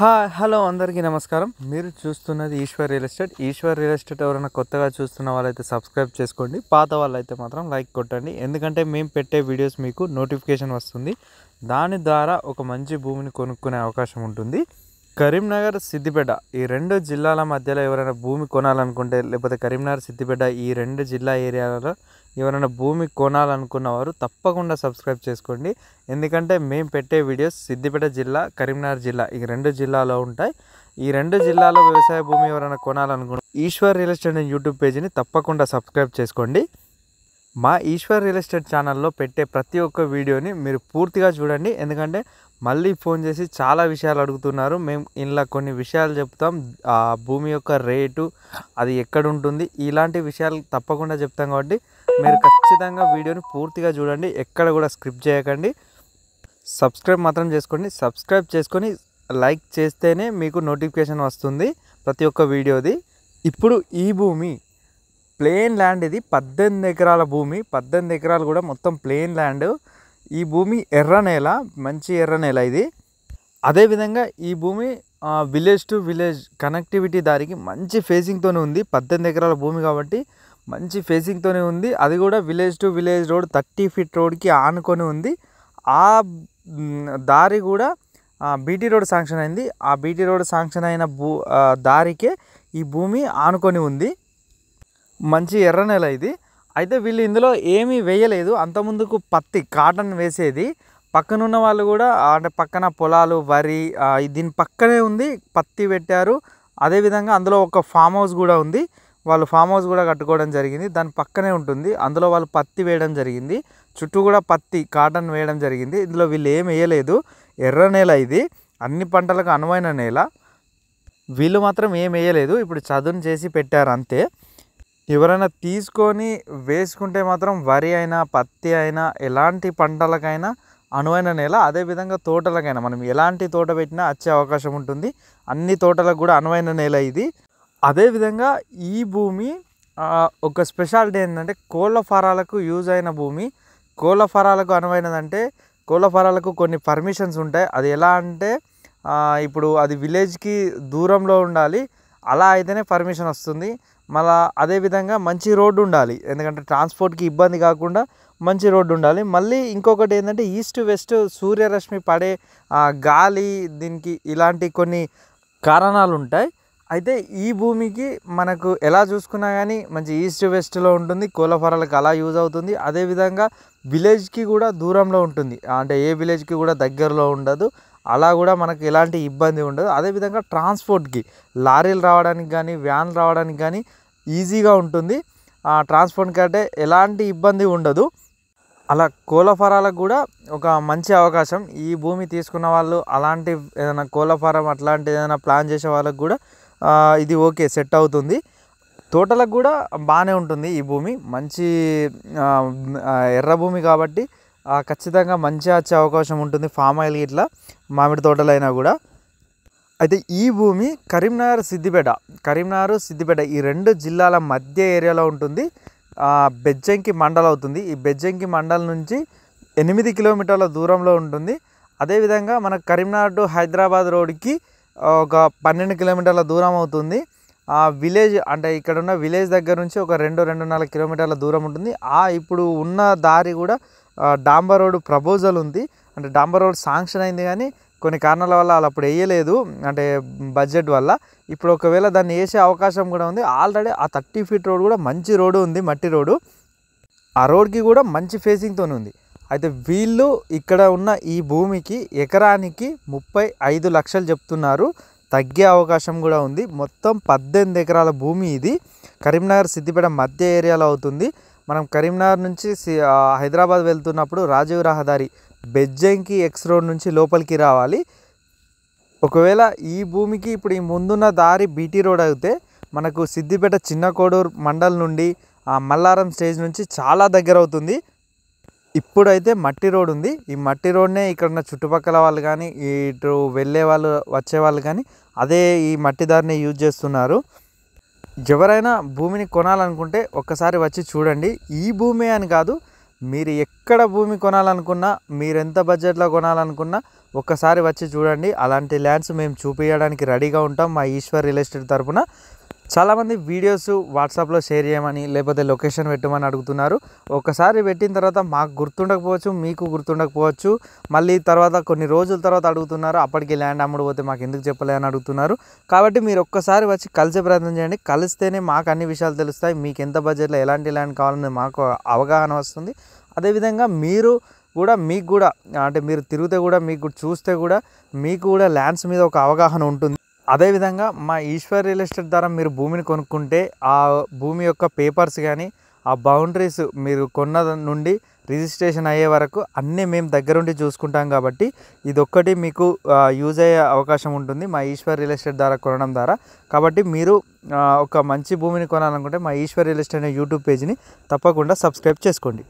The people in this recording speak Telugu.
హలో అందరికీ నమస్కారం. మీరు చూస్తున్నది Eshwar real estate. Eshwar real estate ఎవరైనా కొత్తగా చూస్తున్న వాళ్ళైతే సబ్స్క్రైబ్ చేసుకోండి, పాత వాళ్ళైతే మాత్రం లైక్ కొట్టండి. ఎందుకంటే మేము పెట్టే వీడియోస్ మీకు నోటిఫికేషన్ వస్తుంది, దాని ద్వారా ఒక మంచి భూమిని కొనుక్కునే అవకాశం ఉంటుంది. కరీంనగర్, సిద్దిపేట ఈ రెండు జిల్లాల మధ్యలో ఎవరైనా భూమి కొనాలనుకుంటే, లేకపోతే కరీంనగర్, సిద్దిపేట ఈ రెండు జిల్లా ఏరియాలలో ఎవరైనా భూమి కొనాలనుకున్నవారు తప్పకుండా సబ్స్క్రైబ్ చేసుకోండి. ఎందుకంటే మేము పెట్టే వీడియోస్ సిద్దిపేట జిల్లా, కరీంనగర్ జిల్లా ఈ రెండు జిల్లాలో ఉంటాయి. ఈ రెండు జిల్లాలో వ్యవసాయ భూమి ఎవరైనా కొనాలనుకుంటే ఈశ్వర్ రియల్ ఎస్టేట్ యూట్యూబ్ పేజీని తప్పకుండా సబ్స్క్రైబ్ చేసుకోండి. మా ఈశ్వర్ రియల్ ఎస్టేట్ ఛానల్లో పెట్టే ప్రతి ఒక్క వీడియోని మీరు పూర్తిగా చూడండి. ఎందుకంటే మళ్ళీ ఫోన్ చేసి చాలా విషయాలు అడుగుతున్నారు. మేము ఇలా కొన్ని విషయాలు చెప్తాం, ఆ భూమి యొక్క రేటు, అది ఎక్కడ ఉంటుంది, ఇలాంటి విషయాలు తప్పకుండా చెప్తాం. కాబట్టి మీరు ఖచ్చితంగా వీడియోని పూర్తిగా చూడండి, ఎక్కడ కూడా స్క్రిప్ట్ చేయకండి. సబ్స్క్రైబ్ మాత్రం చేసుకోండి. సబ్స్క్రైబ్ చేసుకొని లైక్ చేస్తేనే మీకు నోటిఫికేషన్ వస్తుంది ప్రతి ఒక్క వీడియోది. ఇప్పుడు ఈ భూమి ప్లెయిన్ ల్యాండ్, ఇది 18 ఎకరాల భూమి. 18 ఎకరాలు కూడా మొత్తం ప్లెయిన్ ల్యాండ్. ఈ భూమి ఎర్ర నేల, మంచి ఎర్ర నేల ఇది. అదేవిధంగా ఈ భూమి విలేజ్ టు విలేజ్ కనెక్టివిటీ దారికి మంచి ఫేసింగ్తోనే ఉంది. 18 ఎకరాల భూమి కాబట్టి మంచి ఫేసింగ్తోనే ఉంది. అది కూడా village to village road, 30 feet రోడ్కి ఆనుకొని ఉంది. ఆ దారి కూడా బీటీ రోడ్ శాంక్షన్ అయింది. ఆ బీటీ రోడ్ శాంక్షన్ అయిన దారికే ఈ భూమి ఆనుకొని ఉంది. మంచి ఎర్ర నేల ఇది. అయితే వీళ్ళు ఇందులో ఏమీ వేయలేదు. అంతకుముందుకు పత్తి, కాటన్ వేసేది. పక్కనున్న వాళ్ళు కూడా అంటే పక్కన పొలాలు, వరి, దీని పక్కనే ఉంది, పత్తి పెట్టారు. అదేవిధంగా అందులో ఒక ఫామ్ హౌస్ కూడా ఉంది. వాళ్ళు ఫామ్ హౌస్ కూడా కట్టుకోవడం జరిగింది, దాని పక్కనే ఉంటుంది. అందులో వాళ్ళు పత్తి వేయడం జరిగింది, చుట్టూ కూడా పత్తి, కాటన్ వేయడం జరిగింది. ఇందులో వీళ్ళు ఏం వేయలేదు. ఎర్ర నేల ఇది, అన్ని పంటలకు అనువైన నేల. వీళ్ళు మాత్రం ఏం వేయలేదు, ఇప్పుడు చదును చేసి పెట్టారు అంతే. ఎవరైనా తీసుకొని వేసుకుంటే మాత్రం వరి అయినా, పత్తి అయినా, ఎలాంటి పంటలకైనా అనువైన నేల. అదేవిధంగా తోటలకైనా మనం ఎలాంటి తోట పెట్టినా వచ్చే అవకాశం ఉంటుంది. అన్ని తోటలకు కూడా అనువైన నేల ఇది. అదేవిధంగా ఈ భూమి ఒక స్పెషాలిటీ ఏంటంటే కోళ్ళ ఫారాలకు యూజ్ అయిన భూమి. కోళ్ళ ఫారాలకు అనువైనదంటే కోళ్ళ ఫారాలకు కొన్ని పర్మిషన్స్ ఉంటాయి. అది ఎలా అంటే ఇప్పుడు అది విలేజ్కి దూరంలో ఉండాలి, అలా అయితేనే పర్మిషన్ వస్తుంది. మళ్ళీ అదేవిధంగా మంచి రోడ్డు ఉండాలి, ఎందుకంటే ట్రాన్స్పోర్ట్కి ఇబ్బంది కాకుండా మంచి రోడ్డు ఉండాలి. మళ్ళీ ఇంకొకటి ఏంటంటే ఈస్ట్ వెస్ట్ సూర్యరశ్మి పడే గాలి, దీనికి ఇలాంటి కొన్ని కారణాలు ఉంటాయి. అయితే ఈ భూమికి మనకు ఎలా చూసుకున్నా కానీ మంచి ఈస్ట్ వెస్ట్లో ఉంటుంది, కోళ్ళ ఫారాలకు అలా యూజ్ అవుతుంది. అదేవిధంగా విలేజ్కి కూడా దూరంలో ఉంటుంది, అంటే ఏ విలేజ్కి కూడా దగ్గరలో ఉండదు, అలా కూడా మనకు ఎలాంటి ఇబ్బంది ఉండదు. అదేవిధంగా ట్రాన్స్పోర్ట్కి లారీలు రావడానికి కానీ, వ్యాన్లు రావడానికి కానీ ఈజీగా ఉంటుంది. ట్రాన్స్పోర్ట్కి అంటే ఎలాంటి ఇబ్బంది ఉండదు. అలా కోళ్ళ ఫారాలకు కూడా ఒక మంచి అవకాశం. ఈ భూమి తీసుకున్న వాళ్ళు అలాంటి ఏదైనా కోళ్ళ ఫారం అట్లాంటి ఏదైనా ప్లాన్ చేసే వాళ్ళకు కూడా ఇది ఓకే, సెట్ అవుతుంది. తోటలకు కూడా బాగానే ఉంటుంది ఈ భూమి. మంచి ఎర్ర భూమి కాబట్టి ఖచ్చితంగా మంచిగా వచ్చే అవకాశం ఉంటుంది. ఫామ్ ఆయిల్ ఇట్లా మామిడి తోటలైనా కూడా. అయితే ఈ భూమి కరీంనగర్, సిద్దిపేట ఈ రెండు జిల్లాల మధ్య ఏరియాలో ఉంటుంది. బెజ్జంకి మండల్ అవుతుంది. ఈ బెజ్జంకి మండల్ నుంచి 8 కిలోమీటర్ల దూరంలో ఉంటుంది. అదేవిధంగా మన కరీంనగర్ టు హైదరాబాద్ రోడ్కి ఒక 12 కిలోమీటర్ల దూరం అవుతుంది. విలేజ్ అంటే ఇక్కడ ఉన్న విలేజ్ దగ్గర నుంచి ఒక 2-2.5 కిలోమీటర్ల దూరం ఉంటుంది. ఇప్పుడు ఉన్న దారి కూడా డాంబర్ రోడ్ ప్రపోజల్ ఉంది, అంటే డాంబర్ రోడ్ శాంక్షన్ అయింది, కానీ కొన్ని కారణాల వల్ల వాళ్ళు అప్పుడు వేయలేదు, అంటే బడ్జెట్ వల్ల. ఇప్పుడు ఒకవేళ దాన్ని వేసే అవకాశం కూడా ఉంది. ఆల్రెడీ ఆ 30 ఫీట్ రోడ్ కూడా మంచి రోడ్డు ఉంది, మట్టి రోడ్డు. ఆ రోడ్కి కూడా మంచి ఫేసింగ్తో ఉంది. అయితే వీళ్ళు ఇక్కడ ఉన్న ఈ భూమికి ఎకరానికి 35 లక్షలు చెప్తున్నారు, తగ్గే అవకాశం కూడా ఉంది. మొత్తం 18 ఎకరాల భూమి ఇది. కరీంనగర్, సిద్దిపేట మధ్య ఏరియాలో అవుతుంది. మనం కరీంనగర్ నుంచి హైదరాబాద్ వెళ్తున్నప్పుడు రాజీవ్ రహదారి బెజ్జంకి ఎక్స్ రోడ్ నుంచి లోపలికి రావాలి. ఒకవేళ ఈ భూమికి ఇప్పుడు ఈ ముందున్న దారి బీటీ రోడ్ అయితే మనకు సిద్దిపేట చిన్న కోడూరు మండల్ నుండి మల్లారం స్టేజ్ నుంచి చాలా దగ్గర అవుతుంది. ఇప్పుడైతే మట్టి రోడ్ ఉంది. ఈ మట్టి రోడ్నే ఇక్కడ ఉన్న చుట్టుపక్కల వాళ్ళు కానీ, ఇటు వెళ్ళే వాళ్ళు, వచ్చే వాళ్ళు కానీ అదే ఈ మట్టి దారిని యూజ్ చేస్తున్నారు. ఎవరైనా భూమిని కొనాలనుకుంటే ఒక్కసారి వచ్చి చూడండి. ఈ భూమి అని కాదు, మీరు ఎక్కడ భూమి కొనాలనుకున్నా, మీరు ఎంత బడ్జెట్లో కొనాలనుకున్నా ఒక్కసారి వచ్చి చూడండి. అలాంటి ల్యాండ్స్ మేము చూపించడానికి రెడీగా ఉంటాం మా ఈశ్వర్ రియల్ ఎస్టేట్ తరపున. చాలామంది వీడియోస్ వాట్సాప్లో షేర్ చేయమని లేకపోతే లొకేషన్ పెట్టమని అడుగుతున్నారు. ఒకసారి పెట్టిన తర్వాత మాకు గుర్తుండకపోవచ్చు, మీకు గుర్తుండకపోవచ్చు. మళ్ళీ తర్వాత కొన్ని రోజుల తర్వాత అడుగుతున్నారు, అప్పటికి ల్యాండ్ అమ్ముడుపోతే మాకు ఎందుకు చెప్పలే అని అడుగుతున్నారు. కాబట్టి మీరు ఒక్కసారి వచ్చి కలిసే ప్రయత్నం చేయండి. కలిస్తేనే మాకు అన్ని విషయాలు తెలుస్తాయి. మీకు ఎంత బడ్జెట్లో ఎలాంటి ల్యాండ్ కావాలని మాకు అవగాహన వస్తుంది. అదేవిధంగా మీరు కూడా మీకు కూడా అంటే మీరు తిరిగితే కూడా మీకు చూస్తే కూడా మీకు కూడా ల్యాండ్స్ మీద ఒక అవగాహన ఉంటుంది. అదేవిధంగా మా ఈశ్వర్ రియల్ ఎస్టేట్ ద్వారా మీరు భూమిని కొనుక్కుంటే ఆ భూమి యొక్క పేపర్స్ కానీ ఆ బౌండరీస్ మీరు కొన్న నుండి రిజిస్ట్రేషన్ అయ్యే వరకు అన్నీ మేము దగ్గరుండి చూసుకుంటాం. కాబట్టి ఇదొక్కటి మీకు యూజ్ అయ్యే అవకాశం ఉంటుంది మా ఈశ్వర్ రియల్ ఎస్టేట్ ద్వారా కొనడం ద్వారా. కాబట్టి మీరు ఒక మంచి భూమిని కొనాలనుకుంటే మా ఈశ్వర్ రియల్ ఎస్టేట్ అనే యూట్యూబ్ పేజ్ని తప్పకుండా సబ్స్క్రైబ్ చేసుకోండి.